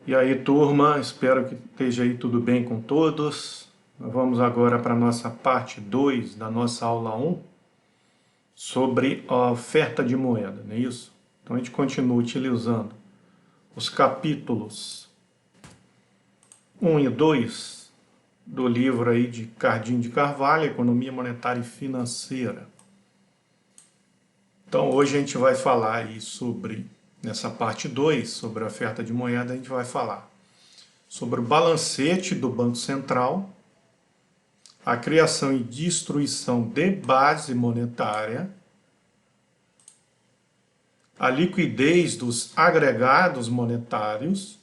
E aí, turma, espero que esteja aí tudo bem com todos. Vamos agora para a nossa parte 2 da nossa aula um sobre a oferta de moeda, não é isso? Então a gente continua utilizando os capítulos um e 2 do livro aí de Cardim de Carvalho, Economia Monetária e Financeira. Então hoje a gente vai falar aí sobre, nessa parte 2, sobre a oferta de moeda, a gente vai falar sobre o balancete do Banco Central, a criação e destruição de base monetária, a liquidez dos agregados monetários,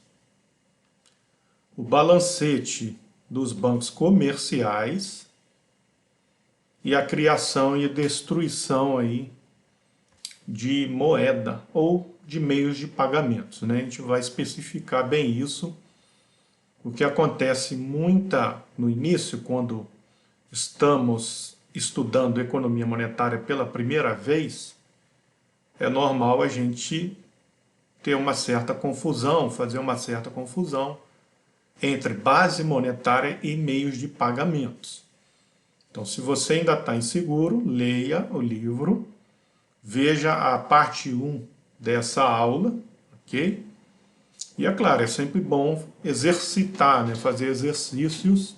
o balancete dos bancos comerciais e a criação e destruição aí de moeda ou de meios de pagamento, né? A gente vai especificar bem isso. O que acontece no início, quando estamos estudando economia monetária pela primeira vez, é normal a gente ter uma certa confusão, fazer uma certa confusão entre base monetária e meios de pagamentos. Então, se você ainda está inseguro, leia o livro, veja a parte 1 dessa aula, ok? E é claro, é sempre bom exercitar, né? Fazer exercícios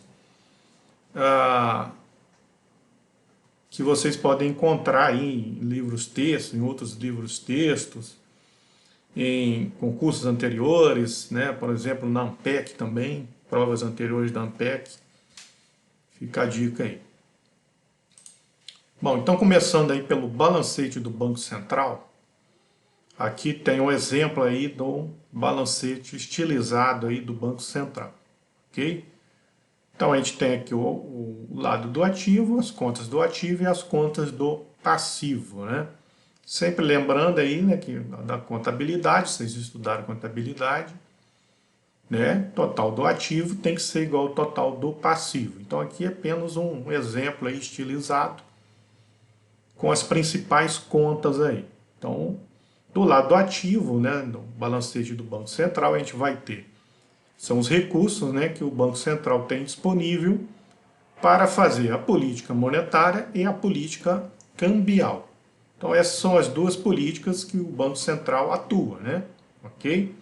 que vocês podem encontrar aí em livros textos, em outros livros textos, em concursos anteriores, né? Por exemplo, na ANPEC também, provas anteriores da ANPEC. Fica a dica aí. Bom, então começando aí pelo balancete do Banco Central, aqui tem um exemplo aí do balancete estilizado aí do Banco Central, ok? Então a gente tem aqui o lado do ativo, as contas do ativo e as contas do passivo, né? Sempre lembrando aí, né, que da contabilidade, vocês estudaram contabilidade, né? Total do ativo tem que ser igual ao total do passivo. Então aqui é apenas um exemplo aí estilizado com as principais contas aí. Então, do lado do ativo, né, no balancete do Banco Central, a gente vai ter são os recursos, né, que o Banco Central tem disponível para fazer a política monetária e a política cambial. Então essas são as duas políticas que o Banco Central atua, né? Ok?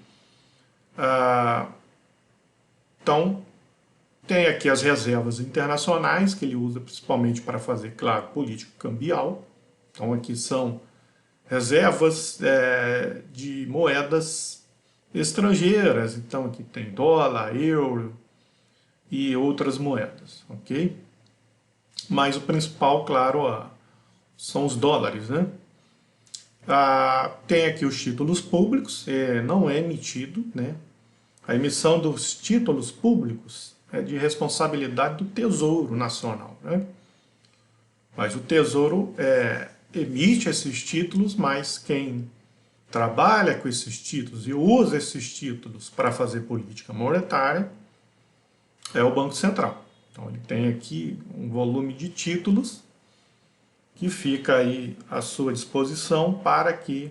Então tem aqui as reservas internacionais que ele usa principalmente para fazer, claro, política cambial. Então aqui são reservas de moedas estrangeiras. Então aqui tem dólar, euro e outras moedas, ok? Mas o principal, claro, são os dólares, né? Tem aqui os títulos públicos, não é emitido, né? A emissão dos títulos públicos é de responsabilidade do Tesouro Nacional, né? Mas o Tesouro emite esses títulos, mas quem trabalha com esses títulos e usa esses títulos para fazer política monetária é o Banco Central. Então ele tem aqui um volume de títulos que fica aí à sua disposição para que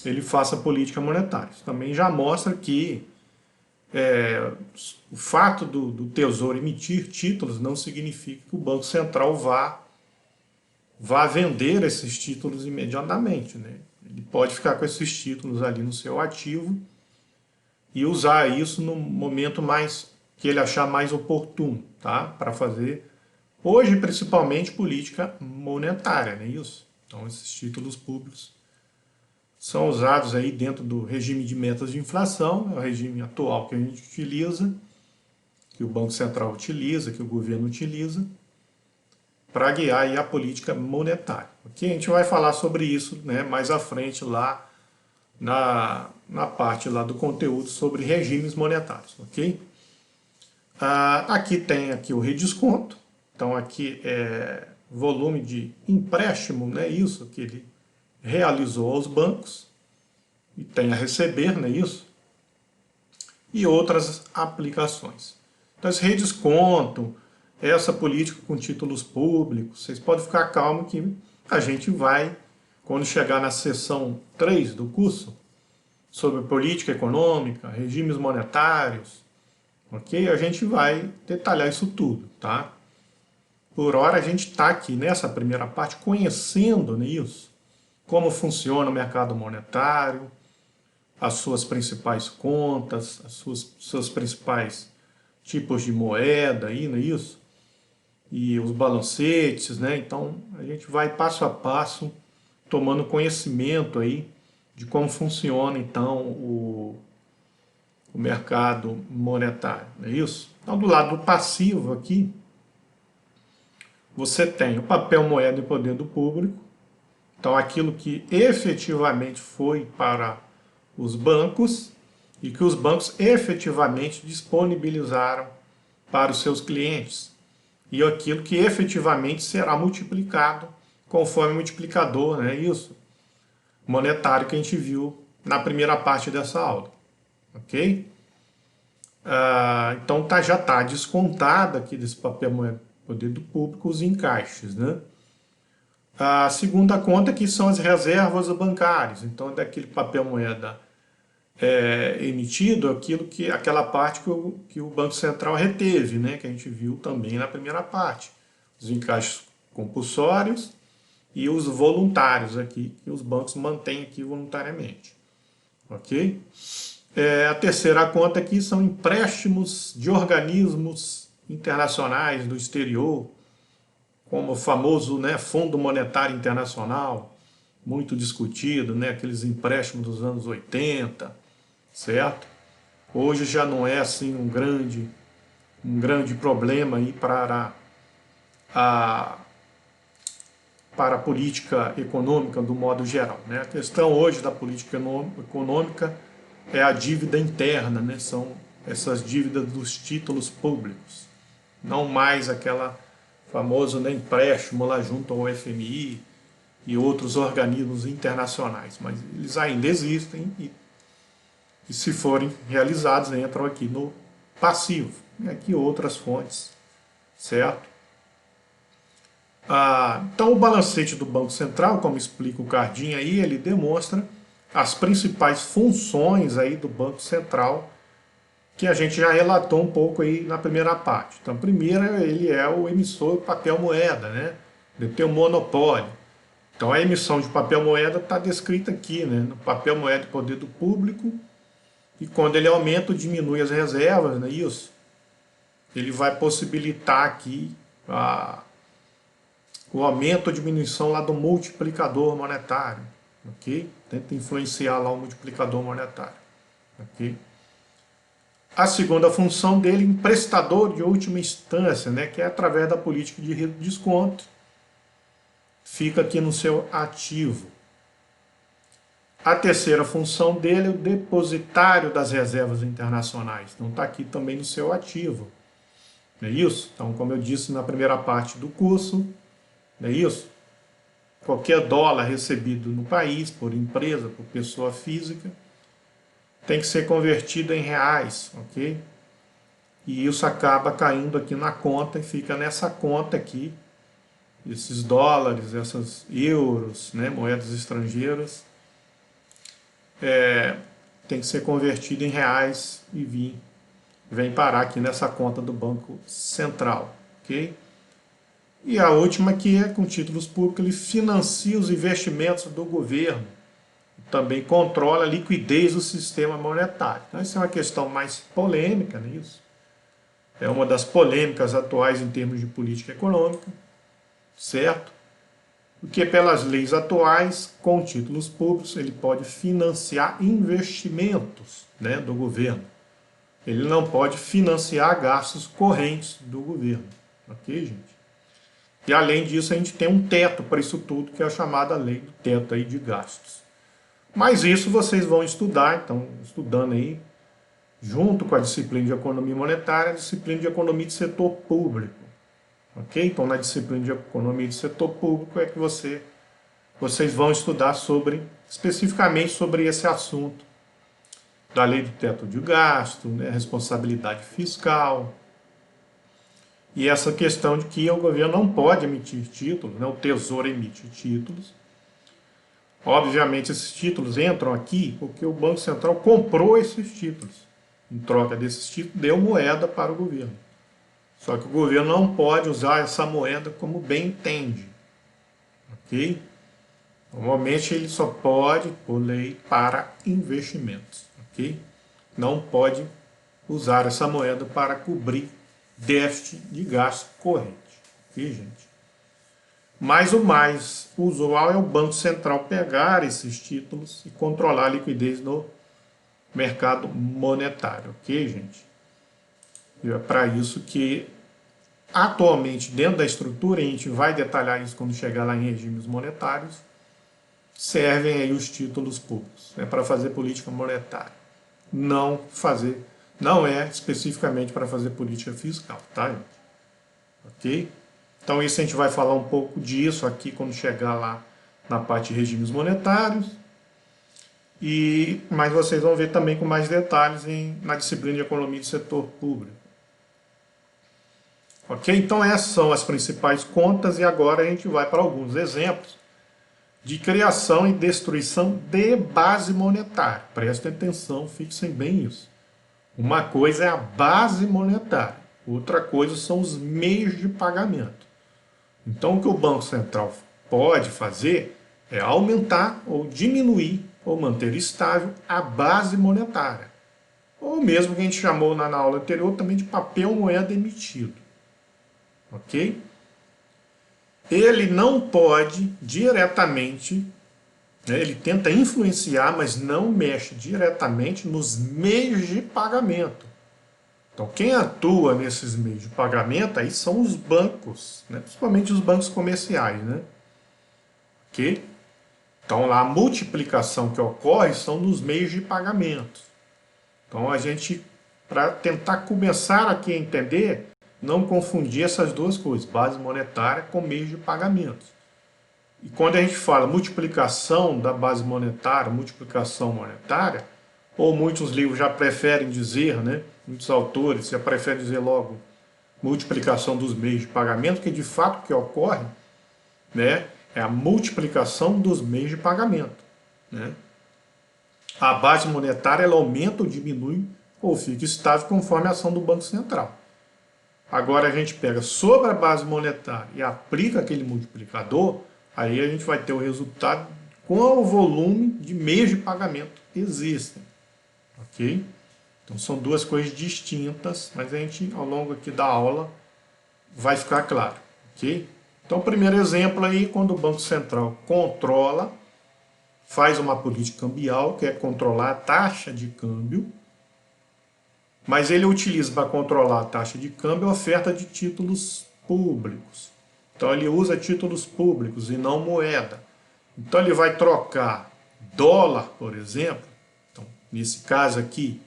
ele faça política monetária. Isso também já mostra que o fato do Tesouro emitir títulos não significa que o Banco Central vá vender esses títulos imediatamente, né? Ele pode ficar com esses títulos ali no seu ativo e usar isso no momento que ele achar mais oportuno, tá? Para fazer, hoje principalmente, política monetária, não é isso? Então esses títulos públicos são usados aí dentro do regime de metas de inflação, é o regime atual que a gente utiliza, que o Banco Central utiliza, que o governo utiliza, para guiar aí a política monetária. Ok? A gente vai falar sobre isso, né, mais à frente lá na parte lá do conteúdo sobre regimes monetários, ok? Aqui tem aqui o redesconto, então aqui é volume de empréstimo, né, isso que ele realizou aos bancos, e tem a receber, né, isso, e outras aplicações. Então esse redesconto, essa política com títulos públicos, vocês podem ficar calmos que a gente vai, quando chegar na seção 3 do curso, sobre política econômica, regimes monetários, ok? A gente vai detalhar isso tudo, tá? Por hora a gente está aqui nessa primeira parte conhecendo, né, isso, como funciona o mercado monetário, as suas principais contas, seus principais tipos de moeda, aí, não é isso? E os balancetes, né? Então a gente vai passo a passo tomando conhecimento aí de como funciona então o mercado monetário, não é isso? Então do lado passivo aqui, você tem o papel moeda em poder do público, então aquilo que efetivamente foi para os bancos e que os bancos efetivamente disponibilizaram para os seus clientes e aquilo que efetivamente será multiplicado conforme o multiplicador, né, isso, monetário que a gente viu na primeira parte dessa aula, ok? Então já está descontado aqui desse papel moeda poder do público os encaixes, né? A segunda conta que são as reservas bancárias, então é daquele papel moeda emitido, aquela parte que o Banco Central reteve, né, que a gente viu também na primeira parte. Os encaixes compulsórios e os voluntários aqui, que os bancos mantêm aqui voluntariamente. Ok? A terceira conta aqui são empréstimos de organismos internacionais do exterior, como o famoso, né, Fundo Monetário Internacional, muito discutido, né, aqueles empréstimos dos anos 80, certo? Hoje já não é assim um grande problema aí para a política econômica do modo geral, né? A questão hoje da política econômica é a dívida interna, né? São essas dívidas dos títulos públicos, não mais aquela famosa, né, empréstimo lá junto ao FMI e outros organismos internacionais, mas eles ainda existem e se forem realizados entram aqui no passivo, e aqui outras fontes, certo? Então o balancete do Banco Central, como explica o cardinho aí, ele demonstra as principais funções aí do Banco Central, que a gente já relatou um pouco aí na primeira parte. Então, primeiro, ele é o emissor de papel moeda, né? Ele tem um monopólio. Então, a emissão de papel moeda está descrita aqui, né? No papel moeda de poder do público, e quando ele aumenta ou diminui as reservas, né? Isso, ele vai possibilitar aqui o aumento ou diminuição lá do multiplicador monetário, ok? Tenta influenciar lá o multiplicador monetário, ok? A segunda função dele, emprestador de última instância, né, que é através da política de desconto, fica aqui no seu ativo. A terceira função dele é o depositário das reservas internacionais, então está aqui também no seu ativo, não é isso? Então, como eu disse na primeira parte do curso, não é isso? Qualquer dólar recebido no país, por empresa, por pessoa física, tem que ser convertido em reais, ok? E isso acaba caindo aqui na conta e fica nessa conta aqui, esses dólares, essas euros, né, moedas estrangeiras, tem que ser convertido em reais e vem parar aqui nessa conta do Banco Central, ok? E a última que é com títulos públicos, ele financia os investimentos do governo, também controla a liquidez do sistema monetário. Então, essa é uma questão mais polêmica, não é isso? É uma das polêmicas atuais em termos de política econômica, certo? Porque pelas leis atuais, com títulos públicos, ele pode financiar investimentos, né, do governo. Ele não pode financiar gastos correntes do governo, ok, gente? E além disso, a gente tem um teto para isso tudo, que é a chamada lei do teto aí de gastos. Mas isso vocês vão estudar, então, estudando aí, junto com a disciplina de economia monetária, a disciplina de economia de setor público. Ok? Então, na disciplina de economia de setor público é que vocês vão estudar especificamente sobre esse assunto da lei do teto de gasto, né, responsabilidade fiscal, e essa questão de que o governo não pode emitir títulos, né, o Tesouro emite títulos, Obviamente, esses títulos entram aqui porque o Banco Central comprou esses títulos. Em troca desses títulos, deu moeda para o governo. Só que o governo não pode usar essa moeda como bem entende. Ok? Normalmente, ele só pode, por lei, para investimentos. Ok? Não pode usar essa moeda para cobrir déficit de gasto corrente. Ok, gente? Mas o mais usual é o Banco Central pegar esses títulos e controlar a liquidez no mercado monetário, ok, gente? E é para isso que, atualmente, dentro da estrutura, a gente vai detalhar isso quando chegar lá em regimes monetários, servem aí os títulos públicos, é para fazer política monetária, não é especificamente para fazer política fiscal, tá, gente? Ok? Então isso a gente vai falar um pouco disso aqui quando chegar lá na parte de regimes monetários. Mas vocês vão ver também com mais detalhes na disciplina de economia do setor público. Ok? Então essas são as principais contas e agora a gente vai para alguns exemplos de criação e destruição de base monetária. Prestem atenção, fixem bem isso. Uma coisa é a base monetária, outra coisa são os meios de pagamento. Então, o que o Banco Central pode fazer é aumentar ou diminuir ou manter estável a base monetária. Ou mesmo que a gente chamou na aula anterior também de papel moeda emitido. Ok? Ele não pode diretamente, né, ele tenta influenciar, mas não mexe diretamente nos meios de pagamento. Então, quem atua nesses meios de pagamento aí são os bancos, né? Principalmente os bancos comerciais, né? Ok? Então, lá, a multiplicação que ocorre são nos meios de pagamento. Então, a gente, para tentar começar aqui a entender, não confundir essas duas coisas, base monetária com meios de pagamento. E quando a gente fala multiplicação da base monetária, multiplicação monetária, ou muitos livros já preferem dizer, né, muitos autores já preferem dizer logo multiplicação dos meios de pagamento, que de fato o que ocorre, né, é a multiplicação dos meios de pagamento. Né? A base monetária ela aumenta ou diminui ou fica estável conforme a ação do Banco Central. Agora a gente pega sobre a base monetária e aplica aquele multiplicador, aí a gente vai ter o resultado com o volume de meios de pagamento que existem. Ok? Então são duas coisas distintas, mas a gente ao longo aqui da aula vai ficar claro. Ok? Então o primeiro exemplo aí, quando o Banco Central controla, faz uma política cambial, que é controlar a taxa de câmbio, mas ele utiliza para controlar a taxa de câmbio a oferta de títulos públicos. Então ele usa títulos públicos e não moeda. Então ele vai trocar dólar, por exemplo. Então, nesse caso aqui,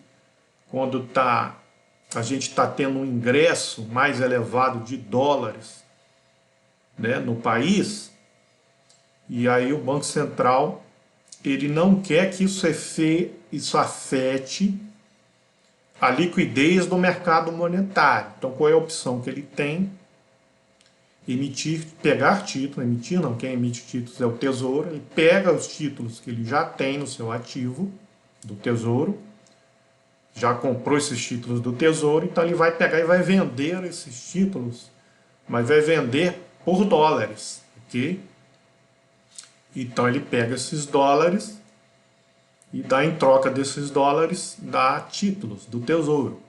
quando a gente está tendo um ingresso mais elevado de dólares, né, no país, e aí o Banco Central ele não quer que isso afete a liquidez do mercado monetário. Então, qual é a opção que ele tem? Pegar título, emitir não, quem emite títulos é o Tesouro, ele pega os títulos que ele já tem no seu ativo do Tesouro, já comprou esses títulos do Tesouro, então ele vai pegar e vai vender esses títulos, mas vai vender por dólares, ok? Então ele pega esses dólares e dá em troca desses dólares, dá títulos do Tesouro.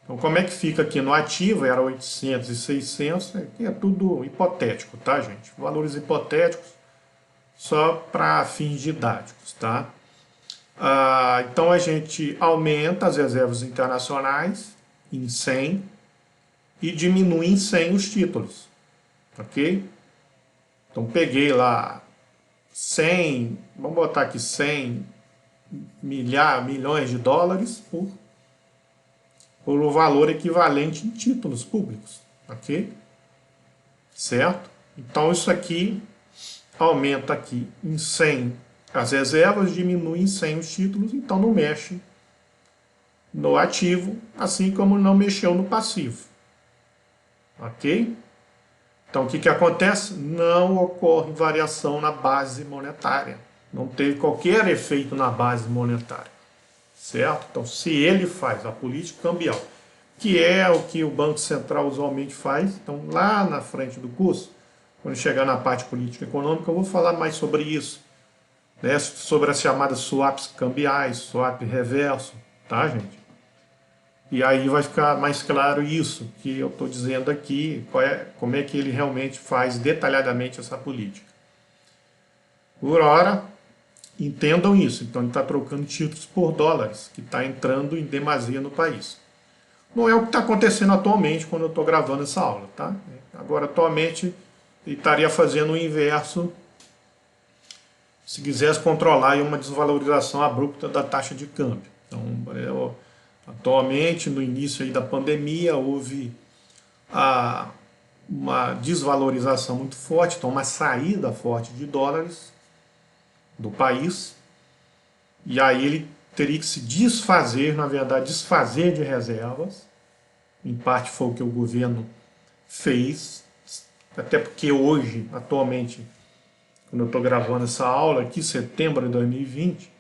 Então como é que fica aqui no ativo? Era 800 e 600, aqui é tudo hipotético, tá, gente? Valores hipotéticos só para fins didáticos, tá? Então a gente aumenta as reservas internacionais em 100 e diminui em 100 os títulos, ok? Então peguei lá 100, vamos botar aqui 100 milhões de dólares por um valor equivalente em títulos públicos, ok? Certo? Então isso aqui aumenta aqui em 100 as reservas, diminui em 100 os títulos, então não mexe no ativo, assim como não mexeu no passivo. Ok? Então o que acontece? Não ocorre variação na base monetária. não teve qualquer efeito na base monetária, certo? Então, se ele faz a política cambial, que é o que o Banco Central usualmente faz, então lá na frente do curso, quando chegar na parte política econômica, eu vou falar mais sobre isso, né? Sobre as chamadas swaps cambiais, swap reverso, tá, gente? E aí vai ficar mais claro isso que eu estou dizendo aqui, como é que ele realmente faz detalhadamente essa política. Por hora, entendam isso. Então ele está trocando títulos por dólares, que está entrando em demasia no país. Não é o que está acontecendo atualmente quando eu estou gravando essa aula, tá? Agora, atualmente, ele estaria fazendo o inverso se quisesse controlar uma desvalorização abrupta da taxa de câmbio. Então, atualmente, no início aí da pandemia, houve uma desvalorização muito forte, então uma saída forte de dólares do país, e aí ele teria que se desfazer, na verdade, desfazer de reservas, em parte foi o que o governo fez, até porque hoje, atualmente, quando eu estou gravando essa aula aqui, setembro de 2020,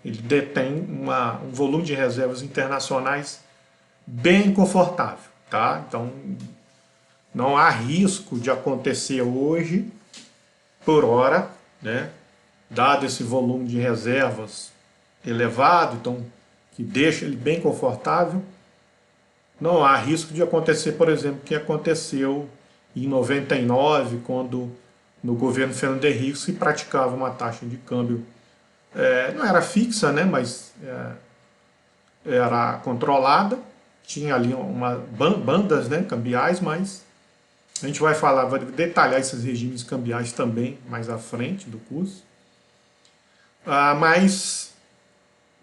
ele detém um volume de reservas internacionais bem confortável, tá? Então, não há risco de acontecer hoje, por hora, né? Dado esse volume de reservas elevado, então, que deixa ele bem confortável, não há risco de acontecer, por exemplo, o que aconteceu em 99, quando no governo Fernando Henrique se praticava uma taxa de câmbio, não era fixa, né, mas era controlada, tinha ali bandas, né, cambiais, mas a gente vai detalhar esses regimes cambiais também mais à frente do curso. Mas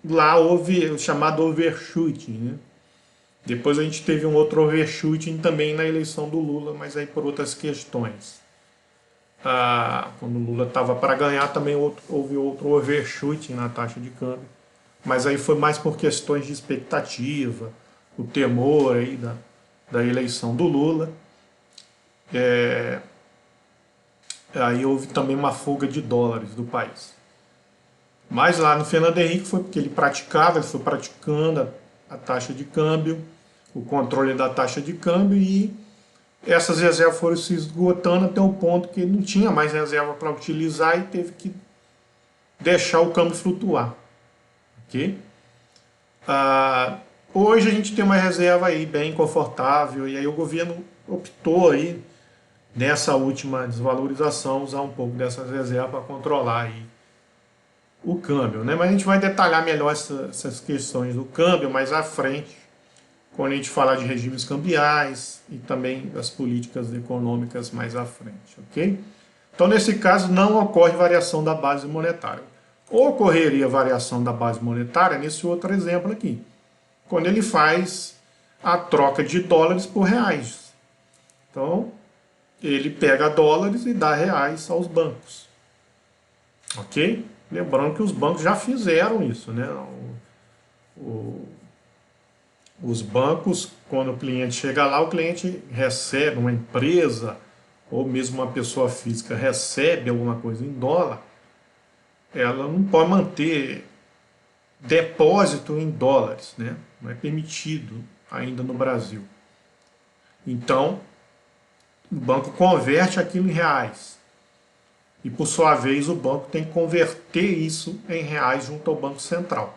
lá houve o chamado overshooting, né? Depois a gente teve um outro overshooting também na eleição do Lula, mas aí por outras questões. Quando o Lula estava para ganhar, também houve outro overshooting na taxa de câmbio. Mas aí foi mais por questões de expectativa, o temor aí da eleição do Lula. Aí houve também uma fuga de dólares do país. Mas lá no Fernando Henrique foi porque ele foi praticando a taxa de câmbio, o controle da taxa de câmbio, e essas reservas foram se esgotando até o ponto que ele não tinha mais reserva para utilizar e teve que deixar o câmbio flutuar. Ok? Hoje a gente tem uma reserva aí bem confortável, e aí o governo optou aí, nessa última desvalorização, usar um pouco dessas reservas para controlar aí o câmbio, né? Mas a gente vai detalhar melhor essas questões do câmbio mais à frente, quando a gente falar de regimes cambiais e também das políticas econômicas mais à frente, ok? Então, nesse caso, não ocorre variação da base monetária. Ocorreria variação da base monetária nesse outro exemplo aqui, quando ele faz a troca de dólares por reais. Então, ele pega dólares e dá reais aos bancos, ok? Lembrando que os bancos já fizeram isso, né? Os bancos, quando o cliente chega lá, o cliente recebe, uma empresa ou mesmo uma pessoa física recebe alguma coisa em dólar, ela não pode manter depósito em dólares, né? Não é permitido ainda no Brasil. Então, o banco converte aquilo em reais. E, por sua vez, o banco tem que converter isso em reais junto ao Banco Central.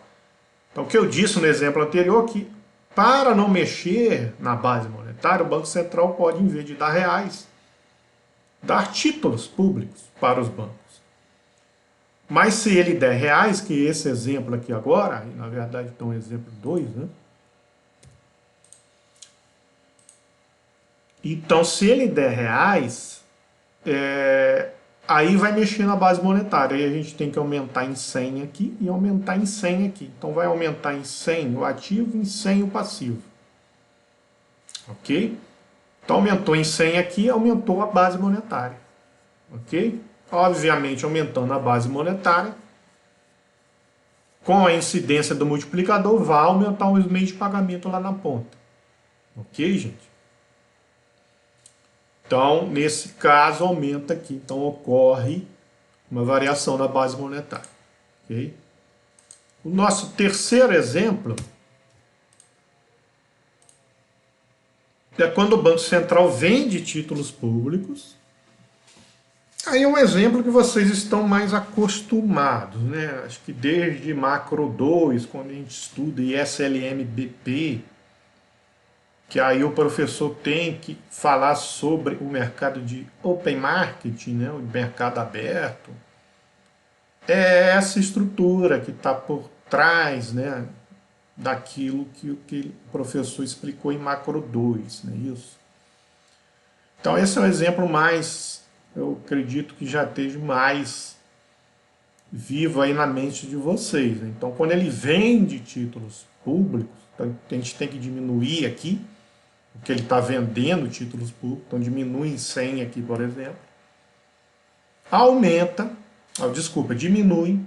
Então, o que eu disse no exemplo anterior é que, para não mexer na base monetária, o Banco Central pode, em vez de dar reais, dar títulos públicos para os bancos. Mas se ele der reais, que esse exemplo aqui agora, e na verdade então exemplo 2, né? Então, se ele der reais, aí vai mexer na base monetária. Aí a gente tem que aumentar em 100 aqui e aumentar em 100 aqui. Então vai aumentar em 100 o ativo e em 100 o passivo. Ok? Então aumentou em 100 aqui, aumentou a base monetária. Ok? Obviamente, aumentando a base monetária, com a incidência do multiplicador, vai aumentar os meios de pagamento lá na ponta. Ok, gente? Então, nesse caso, aumenta aqui. Então, ocorre uma variação da base monetária. ok? O nosso terceiro exemplo é quando o Banco Central vende títulos públicos. Aí é um exemplo que vocês estão mais acostumados, né? Acho que desde Macro 2, quando a gente estuda ISLM-BP, que aí o professor tem que falar sobre o mercado de open market, né? O mercado aberto. É essa estrutura que está por trás, né? Daquilo que o professor explicou em Macro 2, não é isso? Então esse é um exemplo mais, eu acredito que já esteja mais vivo aí na mente de vocês, né? Então quando ele vende títulos públicos, então, a gente tem que diminuir aqui, porque ele está vendendo títulos públicos, então diminui em 100 aqui, por exemplo. Aumenta, desculpa, diminui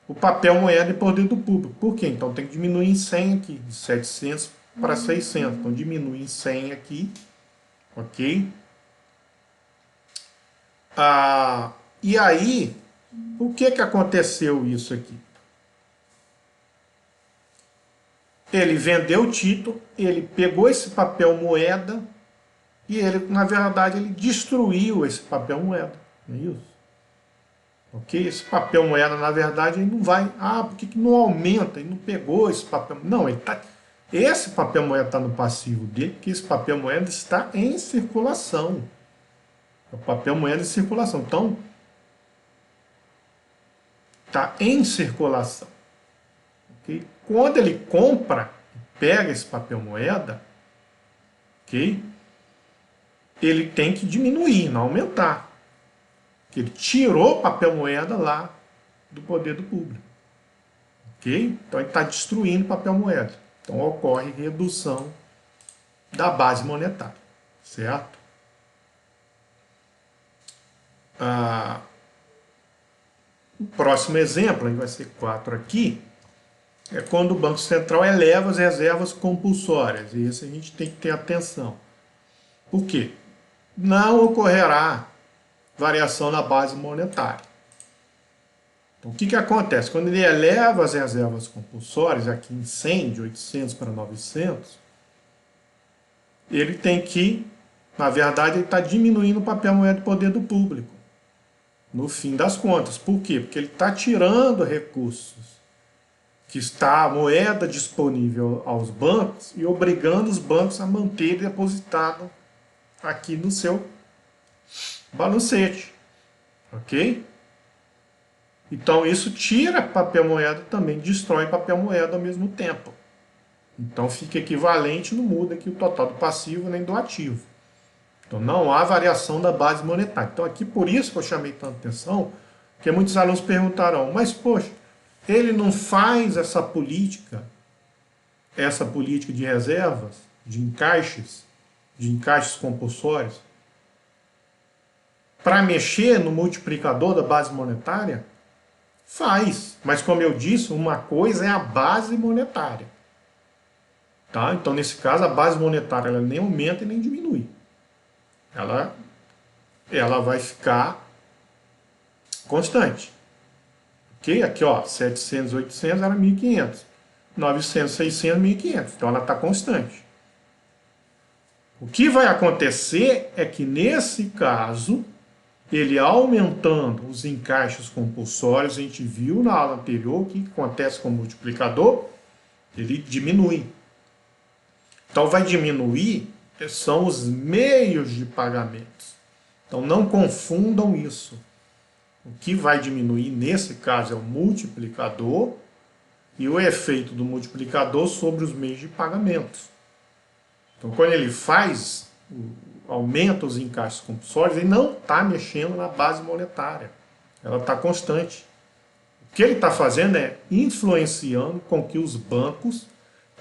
o papel moeda e poder do público. Por quê? Então tem que diminuir em 100 aqui, de 700 para 600. Então diminui em 100 aqui, ok? E aí, o que aconteceu isso aqui? Ele vendeu o título, ele pegou esse papel moeda e ele, na verdade, ele destruiu esse papel moeda. Não é isso? Ok? Esse papel moeda, na verdade, ele não vai... por que não aumenta? Ele não pegou esse papel... Não, ele tá... Esse papel moeda está no passivo dele, porque esse papel moeda está em circulação. É o papel moeda em circulação. Então, está em circulação. Okay? Quando ele compra, pega esse papel moeda, okay? Ele tem que diminuir, não aumentar. Porque ele tirou o papel moeda lá do poder do público. Okay? Então ele está destruindo o papel moeda. Então ocorre redução da base monetária. Certo? O próximo exemplo, vai ser 4 aqui, é quando o Banco Central eleva as reservas compulsórias. E isso a gente tem que ter atenção. Por quê? Não ocorrerá variação na base monetária. Então, o que acontece? Quando ele eleva as reservas compulsórias, aqui em 100, de 800 para 900, ele tem que, na verdade, ele está diminuindo o papel moeda de poder do público. No fim das contas. Por quê? Porque ele está tirando recursos que está a moeda disponível aos bancos e obrigando os bancos a manter depositado aqui no seu balancete. Ok? Então isso tira papel moeda também, destrói papel moeda ao mesmo tempo. Então fica equivalente, não muda aqui o total do passivo nem do ativo. Então não há variação da base monetária. Então aqui por isso que eu chamei tanta atenção, porque muitos alunos perguntarão, mas poxa, ele não faz essa política de reservas, de encaixes compulsórios, para mexer no multiplicador da base monetária? Faz, mas como eu disse, uma coisa é a base monetária. Tá? Então nesse caso a base monetária ela nem aumenta e nem diminui. Ela vai ficar constante. Ok? Aqui, ó, 700, 800 era 1.500. 900, 600, 1.500. Então ela está constante. O que vai acontecer é que nesse caso, ele aumentando os encaixes compulsórios, a gente viu na aula anterior o que acontece com o multiplicador, ele diminui. Então vai diminuir, são os meios de pagamentos. Então não confundam isso. O que vai diminuir nesse caso é o multiplicador e o efeito do multiplicador sobre os meios de pagamentos. Então quando ele aumenta os encaixes compulsórios, ele não está mexendo na base monetária. Ela está constante. O que ele está fazendo é influenciando com que os bancos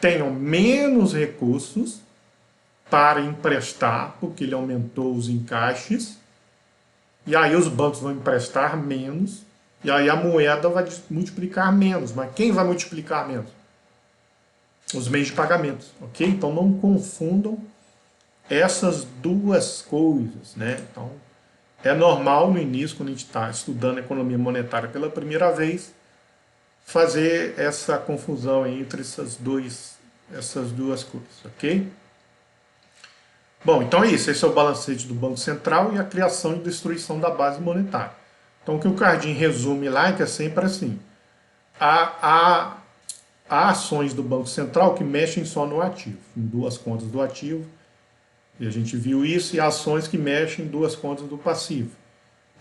tenham menos recursos para emprestar, porque ele aumentou os encaixes, e aí os bancos vão emprestar menos, e aí a moeda vai multiplicar menos. Mas quem vai multiplicar menos? Os meios de pagamento, ok? Então não confundam essas duas coisas, né? Então é normal no início, quando a gente está estudando economia monetária pela primeira vez, fazer essa confusão entre essas duas coisas, ok? Bom, então é isso. Esse é o balancete do Banco Central e a criação e destruição da base monetária. Então o que o Cardim resume lá é que é sempre assim. Há ações do Banco Central que mexem só no ativo, em duas contas do ativo, e a gente viu isso, e há ações que mexem em duas contas do passivo.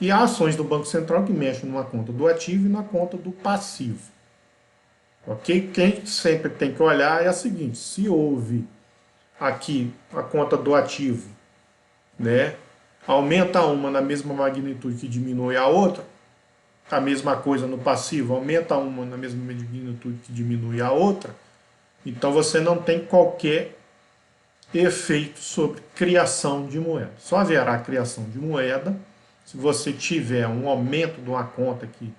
E há ações do Banco Central que mexem numa conta do ativo e na conta do passivo. Ok? Quem sempre tem que olhar é a seguinte: se houve aqui a conta do ativo, né, aumenta uma na mesma magnitude que diminui a outra, a mesma coisa no passivo, aumenta uma na mesma magnitude que diminui a outra, então você não tem qualquer efeito sobre criação de moeda. Só haverá criação de moeda se você tiver um aumento de uma conta aqui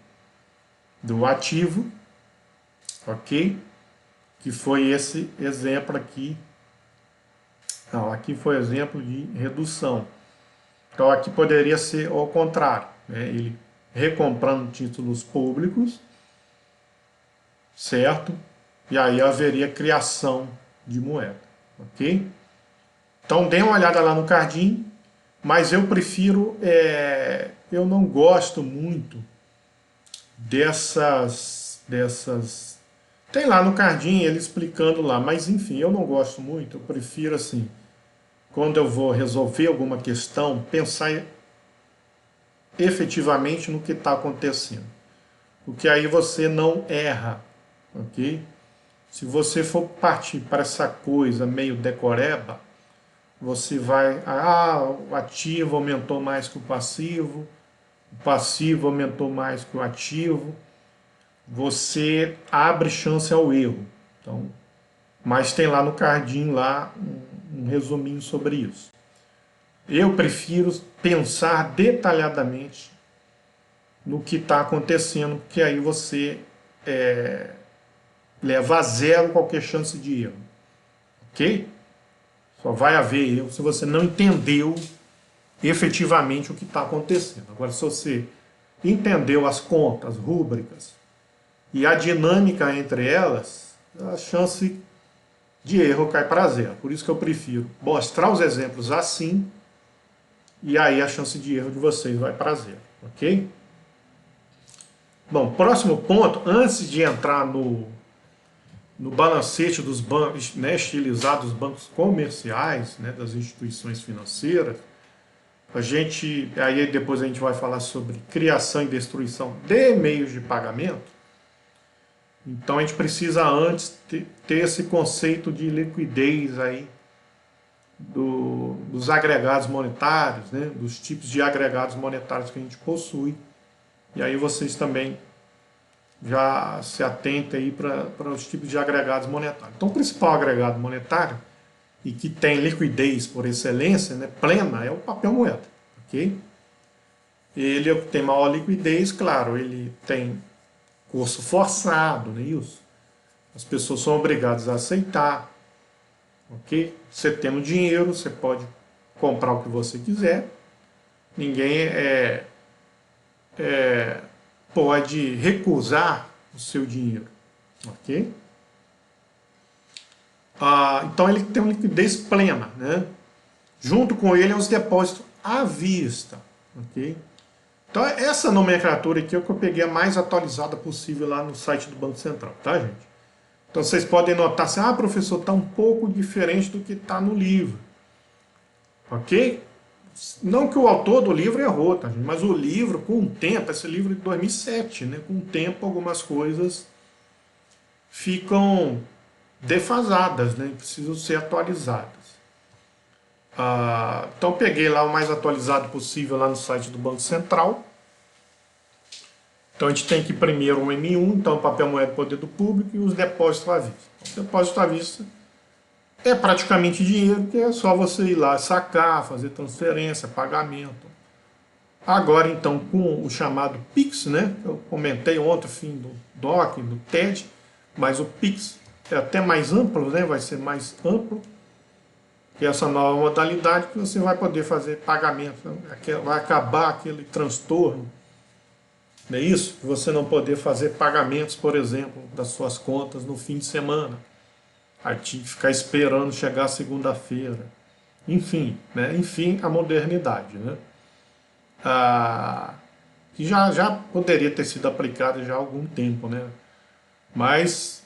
do ativo, ok? Que foi esse exemplo aqui. Não, aqui foi exemplo de redução. Então aqui poderia ser ao contrário, né? Ele recomprando títulos públicos, certo? E aí haveria criação de moeda, ok? Então dê uma olhada lá no Cardim, mas eu prefiro, eu não gosto muito dessas, tem lá no Cardim ele explicando lá, mas enfim, eu não gosto muito, eu prefiro assim, quando eu vou resolver alguma questão, pensar efetivamente no que está acontecendo, porque aí você não erra, ok? Se você for partir para essa coisa meio decoreba, você vai, o ativo aumentou mais que o passivo aumentou mais que o ativo, você abre chance ao erro. Então, mas tem lá no Cardim lá um resuminho sobre isso. Eu prefiro pensar detalhadamente no que está acontecendo, porque aí você leva a zero qualquer chance de erro, ok? Só vai haver erro se você não entendeu efetivamente o que está acontecendo. Agora, se você entendeu as contas, rúbricas e a dinâmica entre elas, a chance de erro cai para zero. Por isso que eu prefiro mostrar os exemplos assim, e aí a chance de erro de vocês vai para zero, ok? Bom, próximo ponto, antes de entrar no balancete dos bancos, né, estilizado dos bancos comerciais, né, das instituições financeiras, aí depois a gente vai falar sobre criação e destruição de meios de pagamento. Então a gente precisa antes ter esse conceito de liquidez aí dos agregados monetários, né, dos tipos de agregados monetários que a gente possui. E aí vocês também já se atentem aí para os tipos de agregados monetários. Então o principal agregado monetário, e que tem liquidez por excelência, né, plena, é o papel moeda, ok? Ele é o que tem maior liquidez, claro, ele tem curso forçado, não é isso? As pessoas são obrigadas a aceitar, ok? Você tendo dinheiro, você pode comprar o que você quiser, ninguém pode recusar o seu dinheiro, ok? Então ele tem uma liquidez plena, né? Junto com ele é os depósitos à vista, ok? Então essa nomenclatura aqui é o que eu peguei a mais atualizada possível lá no site do Banco Central, tá, gente? Então vocês podem notar assim, professor, está um pouco diferente do que está no livro, ok? Não que o autor do livro errou, tá, gente? Mas o livro, com o tempo, esse livro é de 2007, né? Com o tempo algumas coisas ficam defasadas, né? Precisam ser atualizadas. Então peguei lá o mais atualizado possível lá no site do Banco Central. Então a gente tem aqui primeiro o M1, então papel moeda poder do público, e os depósitos à vista. O depósito à vista é praticamente dinheiro, que é só você ir lá sacar, fazer transferência, pagamento. Agora então com o chamado Pix, né? Eu comentei ontem o fim do DOC, do TED, mas o Pix é até mais amplo, né? Vai ser mais amplo. Que é essa nova modalidade que você vai poder fazer pagamento, né? Vai acabar aquele transtorno Não é isso? Você não poder fazer pagamentos, por exemplo, das suas contas no fim de semana. Aí tinha que ficar esperando chegar segunda-feira. Enfim, né? Enfim, a modernidade, né? Que já poderia ter sido aplicada já há algum tempo, né? Mas,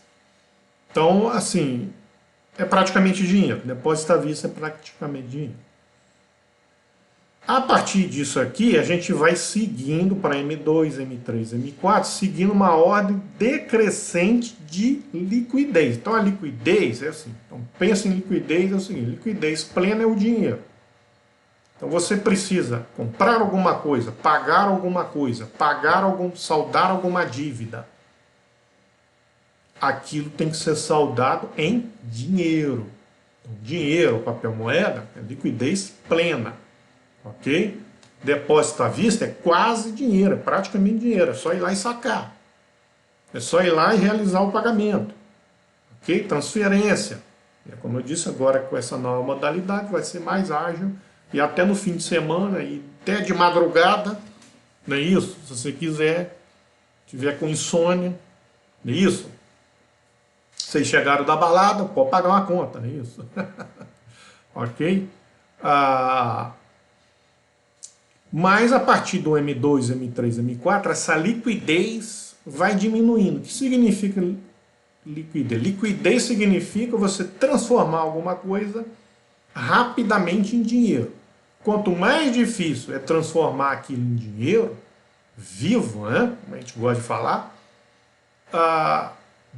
então, assim, é praticamente dinheiro. Depósito à vista é praticamente dinheiro. A partir disso aqui, a gente vai seguindo para M2, M3, M4, seguindo uma ordem decrescente de liquidez. Então a liquidez é assim, então pensa em liquidez, é o seguinte, liquidez plena é o dinheiro. Então você precisa comprar alguma coisa, pagar alguma coisa, saldar alguma dívida. Aquilo tem que ser saldado em dinheiro. Então, dinheiro, papel moeda, é liquidez plena. Ok? Depósito à vista é quase dinheiro, é praticamente dinheiro, é só ir lá e sacar. É só ir lá e realizar o pagamento. Ok? Transferência. Como eu disse agora, com essa nova modalidade vai ser mais ágil e até no fim de semana e até de madrugada, não é isso? Se você quiser, tiver com insônia, não é isso? Vocês chegaram da balada, pode pagar uma conta, não é isso? Ok? Mas a partir do M2, M3, M4, essa liquidez vai diminuindo. O que significa liquidez? Liquidez significa você transformar alguma coisa rapidamente em dinheiro. Quanto mais difícil é transformar aquilo em dinheiro, vivo, né? Como a gente gosta de falar,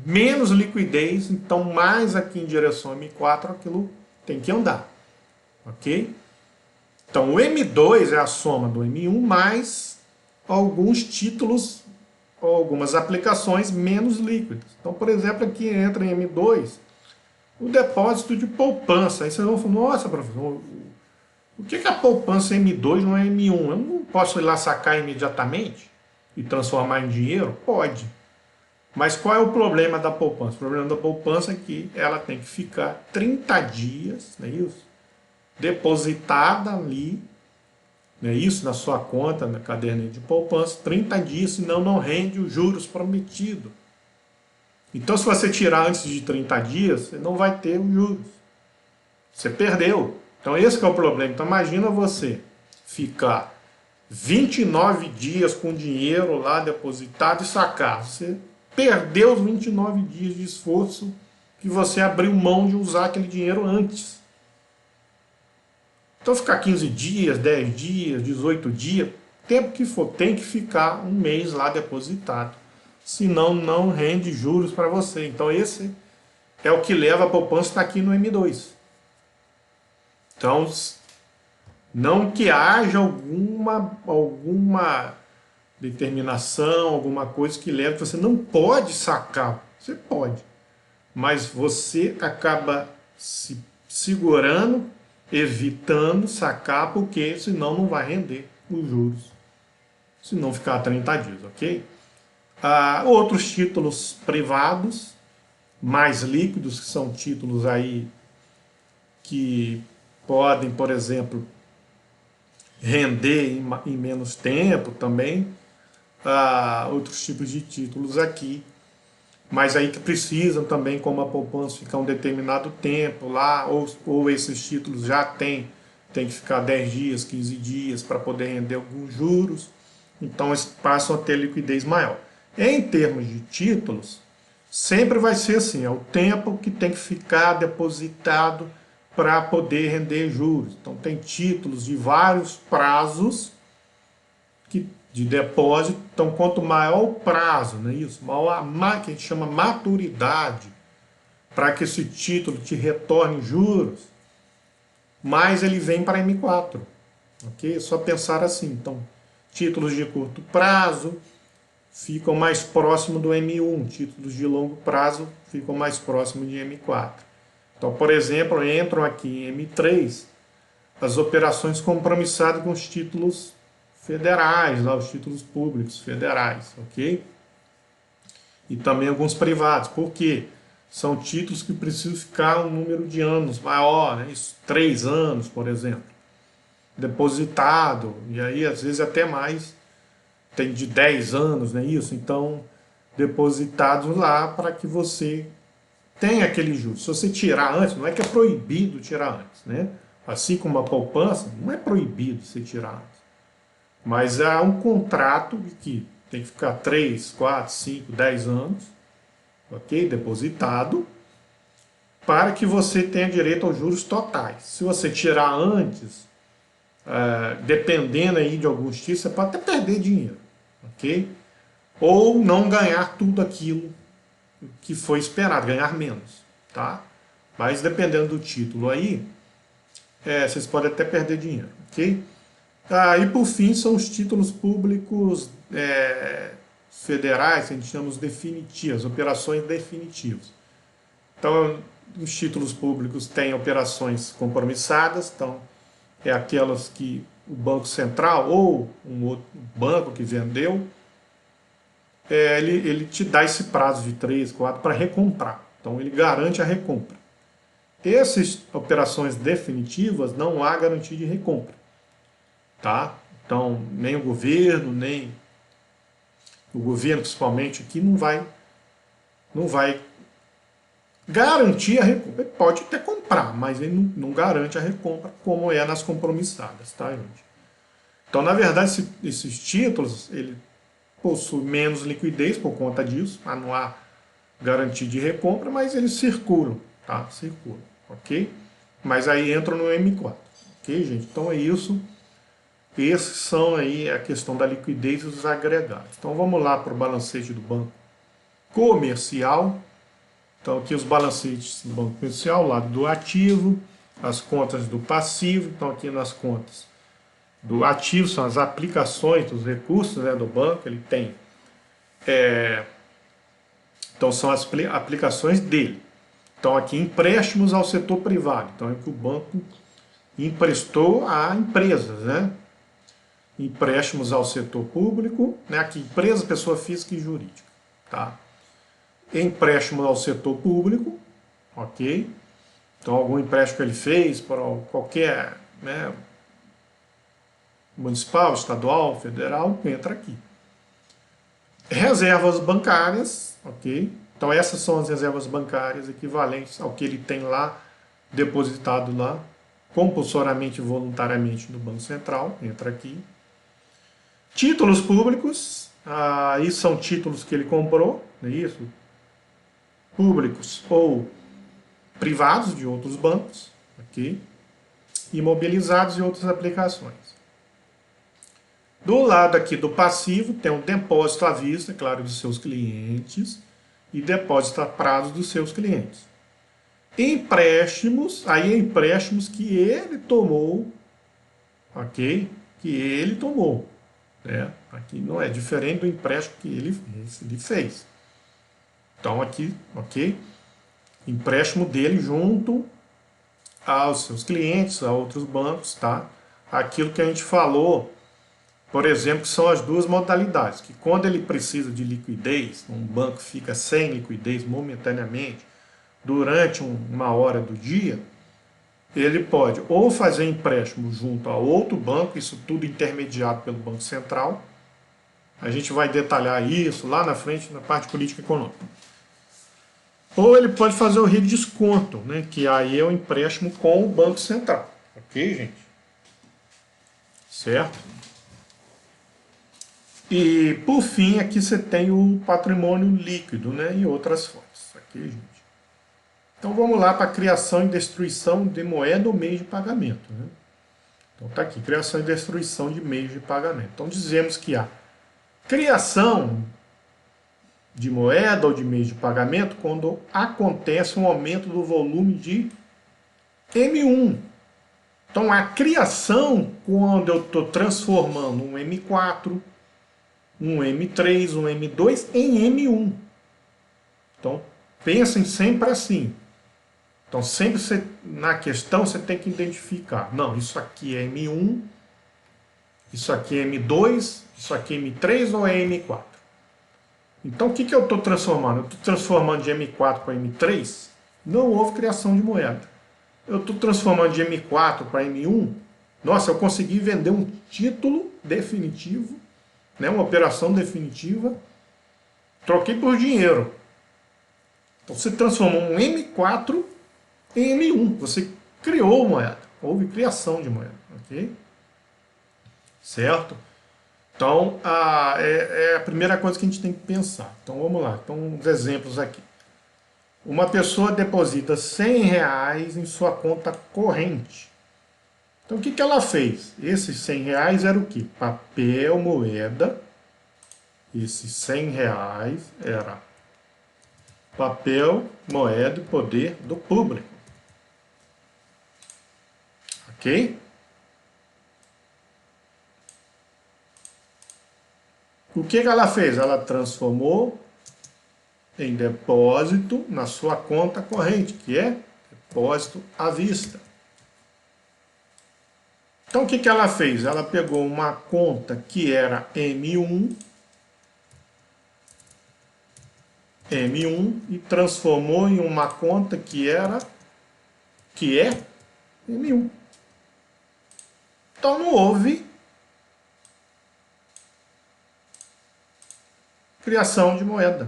menos liquidez, então mais aqui em direção ao M4 aquilo tem que andar. Ok? Então o M2 é a soma do M1 mais alguns títulos ou algumas aplicações menos líquidas. Então, por exemplo, aqui entra em M2 o depósito de poupança. Aí vocês vão falar, nossa, professor, o que é a poupança M2 não é M1? Eu não posso ir lá sacar imediatamente e transformar em dinheiro? Pode. Mas qual é o problema da poupança? O problema da poupança é que ela tem que ficar 30 dias, não é isso? Depositada ali, né, isso na sua conta, na caderneta de poupança, 30 dias, senão não rende os juros prometidos. Então, se você tirar antes de 30 dias, você não vai ter os juros. Você perdeu. Então, esse que é o problema. Então, imagina você ficar 29 dias com dinheiro lá depositado e sacar. Você perdeu os 29 dias de esforço que você abriu mão de usar aquele dinheiro antes. Então ficar 15 dias, 10 dias, 18 dias, tempo que for, tem que ficar um mês lá depositado. Senão não rende juros para você. Então esse é o que leva a poupança a estar aqui no M2. Então, não que haja alguma determinação, alguma coisa que leve que você não pode sacar. Você pode. Mas você acaba se segurando, evitando sacar, porque senão não vai render os juros. Se não ficar 30 dias, ok? Outros títulos privados, mais líquidos, que são títulos aí que podem, por exemplo, render em menos tempo também. Outros tipos de títulos aqui, mas aí que precisam também, como a poupança, ficar um determinado tempo lá, ou esses títulos já tem que ficar 10 dias, 15 dias para poder render alguns juros, então eles passam a ter liquidez maior. Em termos de títulos, sempre vai ser assim, é o tempo que tem que ficar depositado para poder render juros. Então tem títulos de vários prazos de depósito, então quanto maior o prazo, não é isso? Maior que a gente chama maturidade, para que esse título te retorne juros, mais ele vem para M4. Ok? É só pensar assim. Então, títulos de curto prazo ficam mais próximos do M1, títulos de longo prazo ficam mais próximos de M4. Então, por exemplo, entram aqui em M3 as operações compromissadas com os títulos federais, lá, os títulos públicos federais, ok? E também alguns privados. Por quê? São títulos que precisam ficar um número de anos maior, né? 3 anos, por exemplo, depositado, e aí às vezes até mais tem de 10 anos, não é isso? Então, depositados lá para que você tenha aquele juros. Se você tirar antes, não é que é proibido tirar antes, né? Assim como a poupança, não é proibido você tirar antes. Mas há um contrato de que tem que ficar 3, 4, 5, 10 anos, ok? Depositado, para que você tenha direito aos juros totais. Se você tirar antes, dependendo aí de alguns títulos, você pode até perder dinheiro, ok? Ou não ganhar tudo aquilo que foi esperado, ganhar menos, tá? Mas dependendo do título aí, vocês podem até perder dinheiro, ok? E por fim são os títulos públicos federais, que a gente chama os definitivos, operações definitivas. Então, os títulos públicos têm operações compromissadas, então é aquelas que o Banco Central ou um outro banco que vendeu, ele te dá esse prazo de 3, 4 para recomprar. Então ele garante a recompra. Essas operações definitivas não há garantia de recompra. Tá? Então nem o governo, principalmente aqui, não vai garantir a recompra. Ele pode até comprar, mas ele não garante a recompra como é nas compromissadas, tá, gente? Então, na verdade, esses títulos, ele possui menos liquidez por conta disso, não há garantia de recompra, mas eles circulam, tá? Circulam, ok? Mas aí entram no M4, ok, gente? Então é isso. Esses são aí a questão da liquidez e dos agregados. Então vamos lá para o balancete do banco comercial. Então aqui os balancetes do banco comercial, lado do ativo, as contas do passivo. Então aqui nas contas do ativo são as aplicações dos recursos, né, do banco. Ele tem, então são as aplicações dele. Então aqui empréstimos ao setor privado. Então é que o banco emprestou a empresas, né? Empréstimos ao setor público, né? Aqui empresa, pessoa física e jurídica, tá? Empréstimo ao setor público, ok? Então algum empréstimo que ele fez para qualquer, né, municipal, estadual, federal, entra aqui. Reservas bancárias, ok? Então essas são as reservas bancárias equivalentes ao que ele tem lá, depositado lá, compulsoriamente e voluntariamente no Banco Central, entra aqui. Títulos públicos, aí são títulos que ele comprou, não é isso? Públicos ou privados de outros bancos, ok? Imobilizados e outras aplicações. Do lado aqui do passivo tem um depósito à vista, claro, dos seus clientes e depósito a prazo dos seus clientes. Empréstimos, aí é empréstimos que ele tomou, ok? Que ele tomou, né? Aqui não é diferente do empréstimo que ele fez. Então aqui, ok? Empréstimo dele junto aos seus clientes, a outros bancos, tá? Aquilo que a gente falou, por exemplo, que são as duas modalidades, que quando ele precisa de liquidez, um banco fica sem liquidez momentaneamente, durante uma hora do dia, ele pode ou fazer empréstimo junto a outro banco, isso tudo intermediado pelo Banco Central, a gente vai detalhar isso lá na frente, na parte política econômica. Ou ele pode fazer o redesconto, né, que aí é o empréstimo com o Banco Central. Ok, gente? Certo? E, por fim, aqui você tem o patrimônio líquido, né, e outras fontes. Ok, gente? Então vamos lá para a criação e destruição de moeda ou meio de pagamento. Né? Então está aqui, criação e destruição de meios de pagamento. Então dizemos que a criação de moeda ou de meio de pagamento quando acontece um aumento do volume de M1. Então a criação quando eu estou transformando um M4, um M3, um M2 em M1. Então pensem sempre assim. Então sempre na questão você tem que identificar. Não, isso aqui é M1, isso aqui é M2, isso aqui é M3 ou é M4? Então o que eu estou transformando? Eu estou transformando de M4 para M3? Não houve criação de moeda. Eu estou transformando de M4 para M1? Nossa, eu consegui vender um título definitivo né? Uma operação definitiva, troquei por dinheiro. Então você transformou um M4 em M1. Você criou moeda. Houve criação de moeda. Ok? Certo? Então, é a primeira coisa que a gente tem que pensar. Então, vamos lá. Então, uns exemplos aqui. Uma pessoa deposita R$ 100 em sua conta corrente. Então, o que ela fez? Esses R$ 100 era o quê? Papel, moeda. Esses R$ 100 era papel, moeda e poder do público. Ok? O que ela fez? Ela transformou em depósito na sua conta corrente, que é depósito à vista. Então, o que ela fez? Ela pegou uma conta que era M1 e transformou em uma conta que é M1. Então, não houve criação de moeda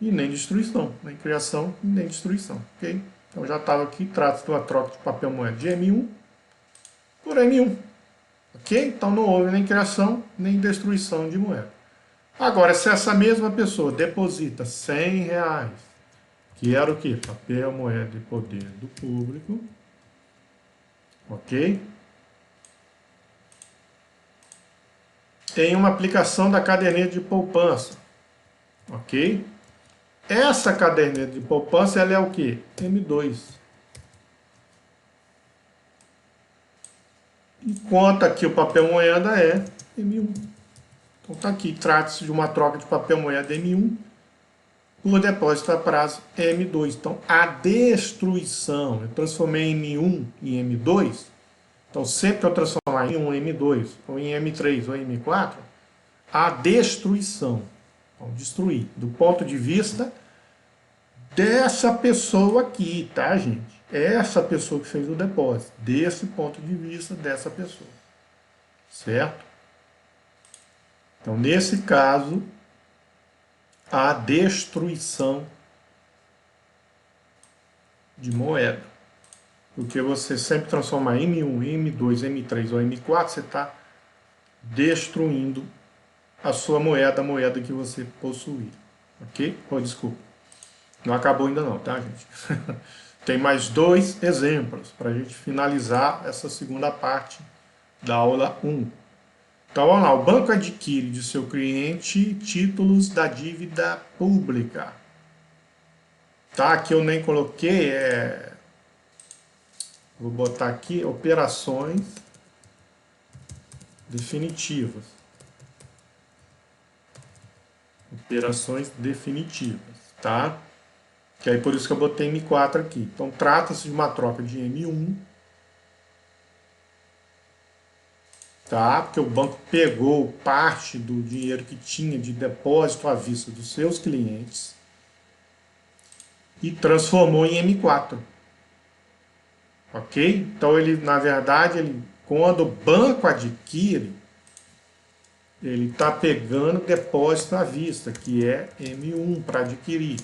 e nem destruição. Nem criação e nem destruição. Ok? Então, já estava aqui, trata-se de uma troca de papel moeda de M1 por M1. Ok? Então, não houve nem criação nem destruição de moeda. Agora, se essa mesma pessoa deposita R$ 100, que era o quê? Papel, moeda e poder do público, ok? Em uma aplicação da caderneta de poupança, ok? Essa caderneta de poupança, ela é o quê? M2. Enquanto aqui o papel moeda é M1. Então está aqui, trata-se de uma troca de papel moeda M1 por depósito a prazo M2. Então a destruição, eu transformei M1 em M2, então sempre que eu transformar em um M2, ou em M3, ou em M4, a destruição, então destruir, do ponto de vista dessa pessoa aqui, tá, gente? Essa pessoa que fez o depósito, desse ponto de vista dessa pessoa, certo? Então, nesse caso, a destruição de moeda. Porque você sempre transformar M1, M2, M3 ou M4, você está destruindo a sua moeda, a moeda que você possuía. Ok? Oh, desculpa. Não acabou ainda não, tá, gente? Tem mais dois exemplos para a gente finalizar essa segunda parte da aula 1. Então, vamos lá. O banco adquire de seu cliente títulos da dívida pública. Tá? Aqui eu nem coloquei, vou botar aqui, operações definitivas. Operações definitivas, tá? Que aí por isso que eu botei M4 aqui. Então, trata-se de uma troca de M1, tá? Porque o banco pegou parte do dinheiro que tinha de depósito à vista dos seus clientes e transformou em M4. Ok? Então, ele, na verdade, quando o banco adquire, ele está pegando depósito à vista, que é M1 para adquirir.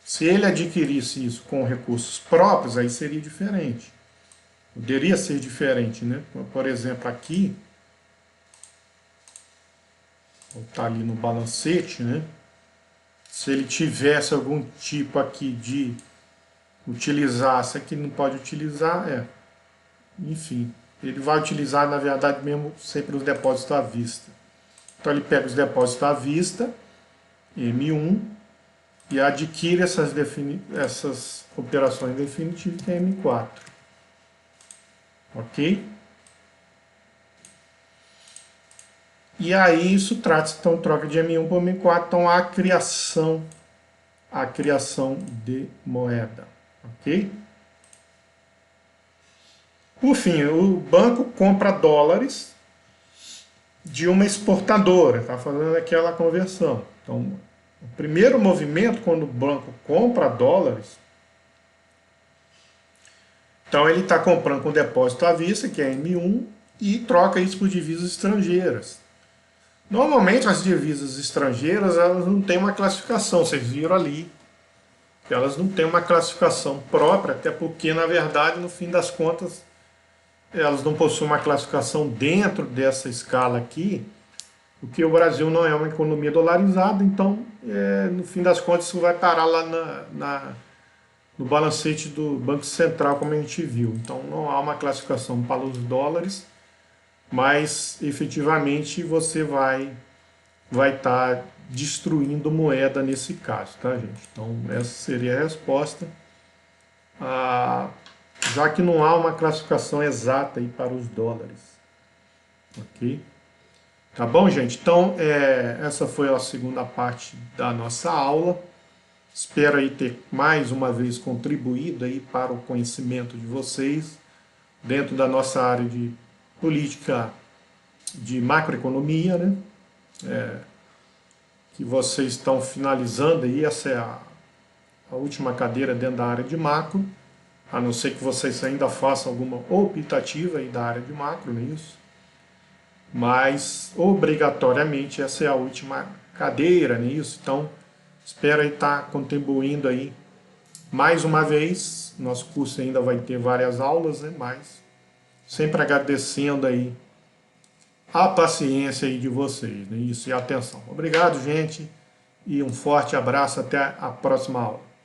Se ele adquirisse isso com recursos próprios, aí seria diferente. Poderia ser diferente, né? Por exemplo, aqui, vou botar ali no balancete, né? Se ele tivesse algum tipo aqui de utilizar, se aqui não pode utilizar, enfim, ele vai utilizar, na verdade, mesmo sempre os depósitos à vista. Então ele pega os depósitos à vista, M1, e adquire essas operações definitivas, que é M4. Ok? E aí isso trata-se, então, troca de M1 por M4, então a criação de moeda. Ok? Por fim, o banco compra dólares de uma exportadora, está fazendo aquela conversão. Então, o primeiro movimento, quando o banco compra dólares, Então ele está comprando com depósito à vista, que é M1, e troca isso por divisas estrangeiras. Normalmente as divisas estrangeiras elas não têm uma classificação, vocês viram ali, que elas não têm uma classificação própria, até porque na verdade no fim das contas elas não possuem uma classificação dentro dessa escala aqui, porque o Brasil não é uma economia dolarizada, então no fim das contas isso vai parar lá no balancete do Banco Central, como a gente viu. Então não há uma classificação para os dólares, mas efetivamente você vai estar destruindo moeda nesse caso, tá, gente? Então essa seria a resposta, já que não há uma classificação exata aí para os dólares, ok? Tá bom, gente? Então essa foi a segunda parte da nossa aula. Espero aí ter mais uma vez contribuído aí para o conhecimento de vocês dentro da nossa área de política de macroeconomia, né? Que vocês estão finalizando aí, essa é a última cadeira dentro da área de macro, a não ser que vocês ainda façam alguma optativa aí da área de macro, não é isso? Mas obrigatoriamente essa é a última cadeira, não é isso? Então espero aí estar contribuindo aí mais uma vez. Nosso curso ainda vai ter várias aulas, né? Mas sempre agradecendo aí a paciência aí de vocês, né? Isso, e a atenção. Obrigado, gente, e um forte abraço, até a próxima aula.